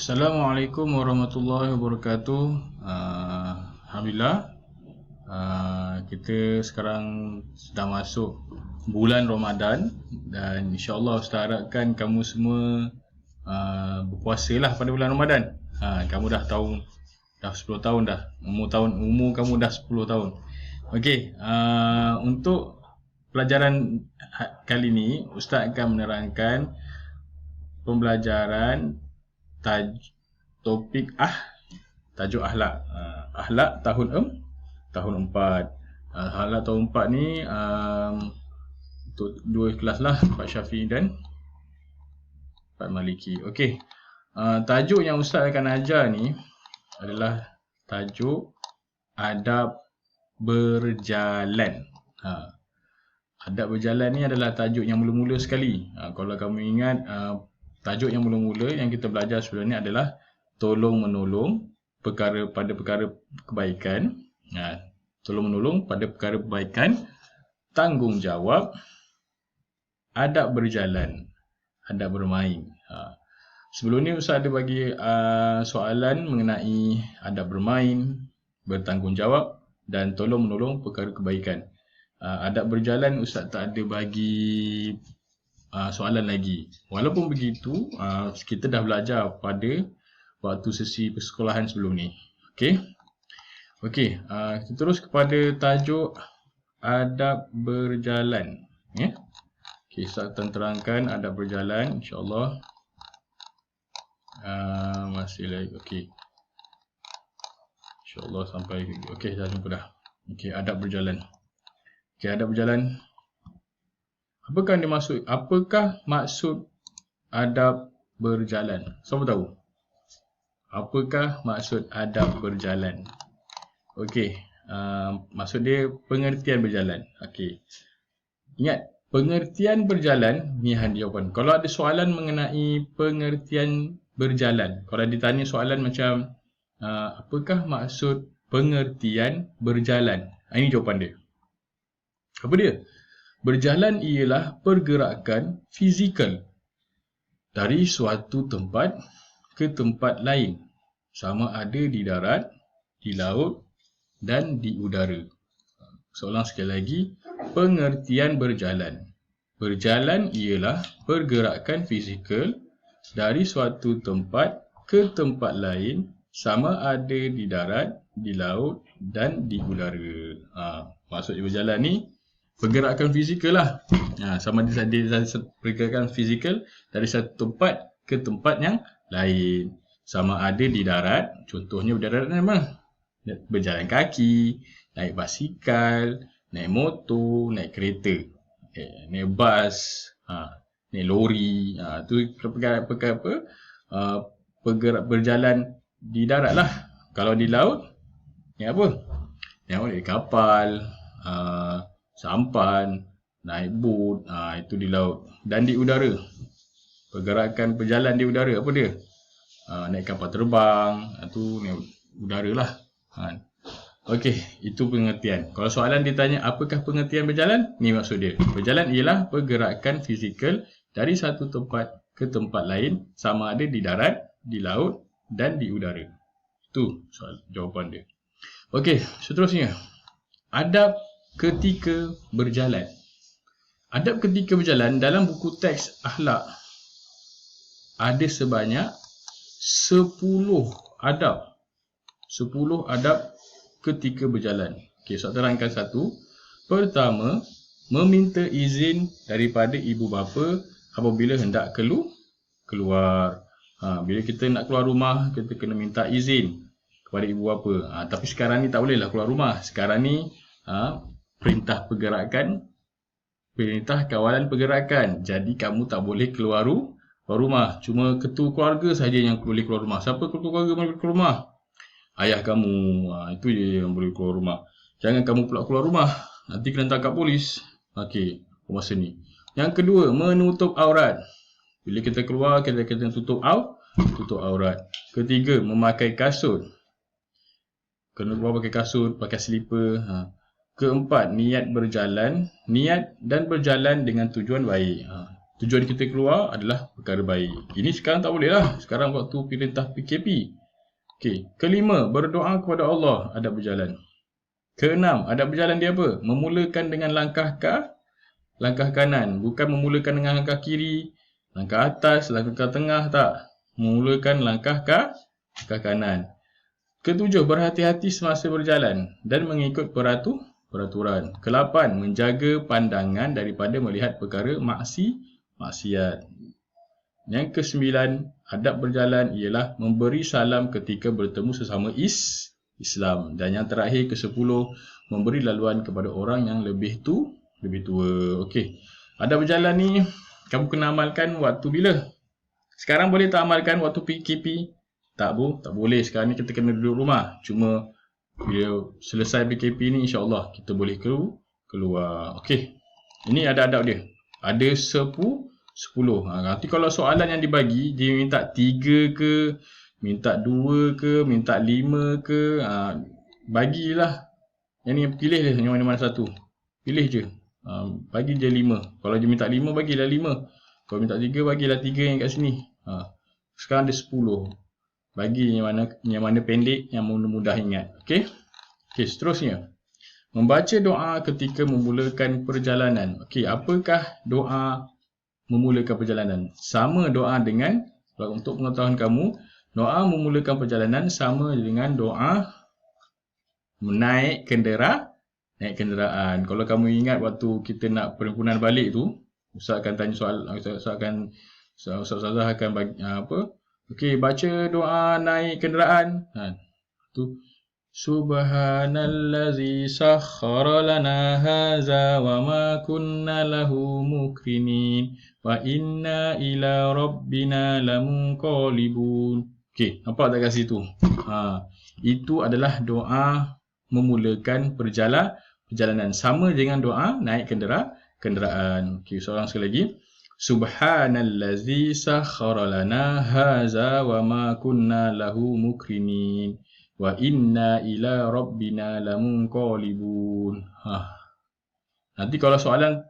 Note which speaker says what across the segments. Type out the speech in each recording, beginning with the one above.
Speaker 1: Assalamualaikum warahmatullahi wabarakatuh. Alhamdulillah, kita sekarang sedang masuk bulan Ramadan dan insya-Allah Ustaz harapkan kamu semua berpuasa lah pada bulan Ramadan. Kamu dah 10 tahun dah. Umur kamu dah 10 tahun. Okey, untuk pelajaran kali ni Ustaz akan menerangkan pembelajaran tajuk akhlak. Akhlak tahun 4. Akhlak tahun 4 ni untuk dua kelas lah, Pak Syafiq dan Pak Maliki. Okey. Tajuk yang Ustaz akan ajar ni adalah tajuk adab berjalan. Adab berjalan ni adalah tajuk yang mula-mula sekali. Kalau kamu ingat, tajuk yang mula-mula yang kita belajar sebelum ni adalah tolong-menolong pada perkara kebaikan. Tolong-menolong pada perkara kebaikan, tanggungjawab, adab berjalan, adab bermain. Sebelum ni Ustaz ada bagi soalan mengenai adab bermain, bertanggungjawab dan tolong-menolong perkara kebaikan. Adab berjalan Ustaz tak ada bagi soalan lagi. Walaupun begitu, kita dah belajar pada waktu sesi persekolahan sebelum ni. Okey, kita terus kepada tajuk adab berjalan. Okey, Ustaz akan terangkan adab berjalan insya-Allah. Masih lagi. Okey. Insya-Allah sampai okey, dah jumpa dah. Okey, adab berjalan. Okey, adab berjalan. Apakah maksud adab berjalan? Siapa tahu? Apakah maksud adab berjalan? Okey, maksud dia pengertian berjalan. Okey. Ingat, pengertian berjalan ni jawapan. Kalau ada soalan mengenai pengertian berjalan, kalau ditanya soalan macam apakah maksud pengertian berjalan? Ini jawapan dia. Apa dia? Berjalan ialah pergerakan fizikal dari suatu tempat ke tempat lain, sama ada di darat, di laut dan di udara. Soalan sekali lagi, pengertian berjalan. Berjalan ialah pergerakan fizikal dari suatu tempat ke tempat lain, sama ada di darat, di laut dan di udara. Maksud berjalan ni pergerakan fizikal lah. Sama ada pergerakan fizikal dari satu tempat ke tempat yang lain. Sama ada di darat, contohnya di darat mana? Berjalan kaki, naik basikal, naik motor, naik kereta, naik bas, naik lori. Tu pergerakan berjalan di darat lah. Kalau di laut, ni apa? Naik kapal, sampan, naik bot, itu di laut. Dan di udara, pergerakan berjalan di udara, apa dia? Naik kapal terbang, itu naik udara lah. Okey, itu pengertian. Kalau soalan ditanya apakah pengertian berjalan, ni maksud dia. Berjalan ialah pergerakan fizikal dari satu tempat ke tempat lain, sama ada di darat, di laut dan di udara. Itu jawapan dia. Okey, seterusnya, adab ketika berjalan. Adab ketika berjalan dalam buku teks akhlak ada sebanyak 10 adab. 10 adab ketika berjalan. Okey, saya terangkan satu. Pertama, meminta izin daripada ibu bapa apabila hendak keluar. Bila kita nak keluar rumah, kita kena minta izin kepada ibu bapa. Tapi sekarang ni tak bolehlah keluar rumah. Sekarang ni perintah kawalan pergerakan. Jadi kamu tak boleh keluar rumah. Cuma ketua keluarga saja yang boleh keluar rumah. Siapa ketua keluarga boleh keluar rumah? Ayah kamu. Itu je yang boleh keluar rumah. Jangan kamu pula keluar rumah, nanti kena tangkap polis. Okey, masa ni. Yang kedua, menutup aurat. Bila kita keluar, kita kena tutup aurat. Ketiga, memakai kasut. Kena keluar pakai kasut, pakai selipar. Keempat, niat dan berjalan dengan tujuan baik. tujuan kita keluar adalah perkara baik. Ini sekarang tak boleh lah. Sekarang waktu perintah PKP. Okey. Kelima, berdoa kepada Allah, adab berjalan. Keenam, adab berjalan dia apa? Memulakan dengan langkah kanan. Bukan memulakan dengan langkah kiri, langkah atas, langkah tengah, tak. Memulakan langkah kanan. Ketujuh, berhati-hati semasa berjalan dan mengikut peraturan. Kelapan, menjaga pandangan daripada melihat perkara maksiat. Yang kesembilan, adab berjalan ialah memberi salam ketika bertemu sesama Islam. Dan yang terakhir, ke-10, memberi laluan kepada orang yang lebih tua. Okey. Adab berjalan ni kamu kena amalkan waktu bila? Sekarang boleh tak amalkan waktu PKP? Tak boleh. Sekarang ni kita kena duduk rumah. Cuma bila selesai PKP ni, insya-Allah kita boleh keluar. Okey. Ini ada adab dia. Ada 10. Nanti kalau soalan yang dibagi, dia minta 3 ke, minta 2 ke, minta 5 ke, bagilah. Yang ni pilih je yang mana-mana satu. Pilih je. Bagi je 5. Kalau dia minta 5, bagilah 5. Kalau minta 3, bagilah 3 yang kat sini. Sekarang ada 10. Bagi yang mana pendek, yang mudah ingat. Okey, seterusnya. Membaca doa ketika memulakan perjalanan. Okey, apakah doa memulakan perjalanan? Sama doa dengan, untuk pengetahuan kamu, doa memulakan perjalanan sama dengan doa naik kenderaan. Kalau kamu ingat waktu kita nak perhimpunan balik tu, Ustaz akan tanya Ustazah akan bagi okey, baca doa naik kenderaan. Tu Subhanallazi sakhkhara lana hadza wa ma kunna lahu mukrinin wa inna ila rabbina lamunqalibun. Okey, nampak tak kat situ? Itu adalah doa memulakan perjalanan, sama dengan doa naik kenderaan. Okey, seorang sekali lagi. Subhanallazi sakhkhara lana hadza wa ma kunna lahu mukrinin wa inna ila rabbina lamunqalibun. Nanti kalau soalan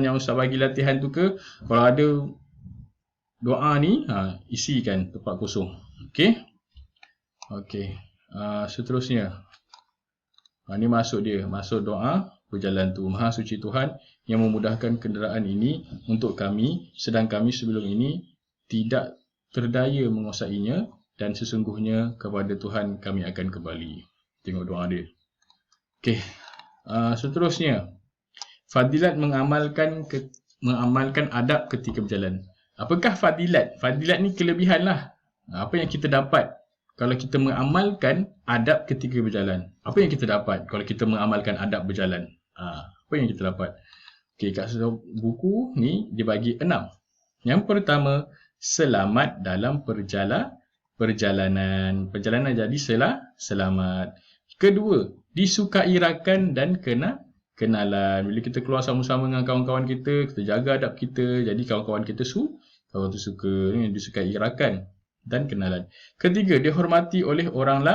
Speaker 1: yang Ustaz bagi latihan tu ke, kalau ada doa ni, isikan tempat kosong. Okey. Seterusnya. Ini masuk doa berjalan tu. Maha suci Tuhan yang memudahkan kenderaan ini untuk kami, sedang kami sebelum ini tidak terdaya menguasainya, dan sesungguhnya kepada Tuhan kami akan kembali. Tengok doa dia. Okey. Seterusnya. Fadilat mengamalkan adab ketika berjalan. Apakah fadilat? Fadilat ni kelebihan lah. Apa yang kita dapat kalau kita mengamalkan adab ketika berjalan? Apa yang kita dapat kalau kita mengamalkan adab berjalan? Apa yang kita dapat? Okey, kat buku ni dia bagi 6. Yang pertama, selamat dalam perjalanan. Perjalanan jadi selamat. Kedua, disukai rakan dan kenalan. Bila kita keluar sama-sama dengan kawan-kawan kita jaga adab kita, jadi kawan-kawan kita suka, disukai rakan dan kenalan. Ketiga, dihormati oleh orang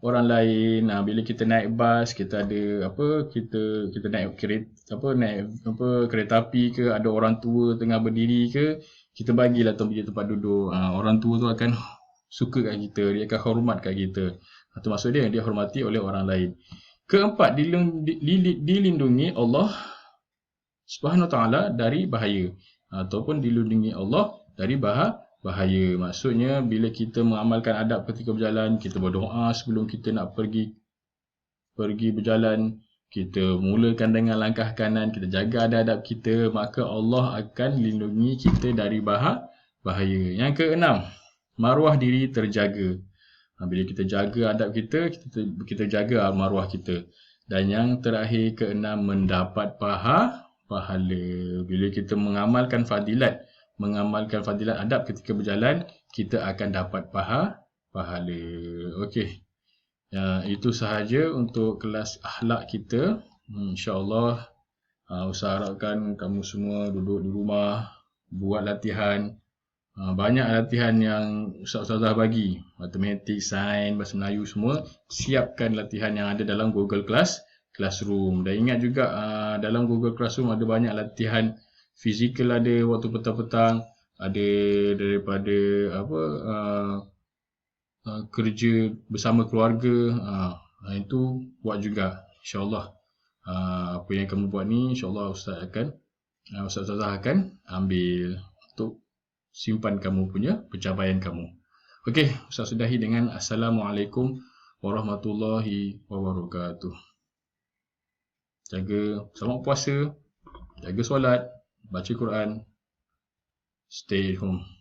Speaker 1: lain. Bila kita naik bas, kita ada kita naik kereta api ke, ada orang tua tengah berdiri ke, kita bagilah tempat duduk. Orang tua tu akan suka kat kita, dia akan hormat kat kita. Itu maksud dia hormati oleh orang lain. Keempat, dilindungi Allah Subhanahu Wa Taala dari bahaya, ataupun dilindungi Allah dari bahaya. Maksudnya bila kita mengamalkan adab ketika berjalan, kita berdoa sebelum kita nak pergi berjalan, kita mulakan dengan langkah kanan, kita jaga adab kita, maka Allah akan lindungi kita dari bahaya. Yang keenam, maruah diri terjaga. Bila kita jaga adab kita jaga maruah kita. Dan yang terakhir, keenam, mendapat pahala. Bila kita mengamalkan fadilat adab ketika berjalan, kita akan dapat pahala. Okey. Itu sahaja untuk kelas akhlak kita. InsyaAllah, Ustaz harapkan kamu semua duduk di rumah, buat latihan. Banyak latihan yang Ustazah bagi, matematik, sains, bahasa Melayu semua. Siapkan latihan yang ada dalam Google Classroom. Dan ingat juga dalam Google Classroom ada banyak latihan fizikal ada waktu petang-petang, ada daripada kerja bersama keluarga, itu buat juga insya-Allah. Apa yang kamu buat ni insya-Allah Ustazah akan ambil untuk simpan kamu punya pencapaian kamu. Okey, Ustaz sudahi dengan Assalamualaikum warahmatullahi wabarakatuh. Selamat puasa, jaga solat, baca Quran, stay home.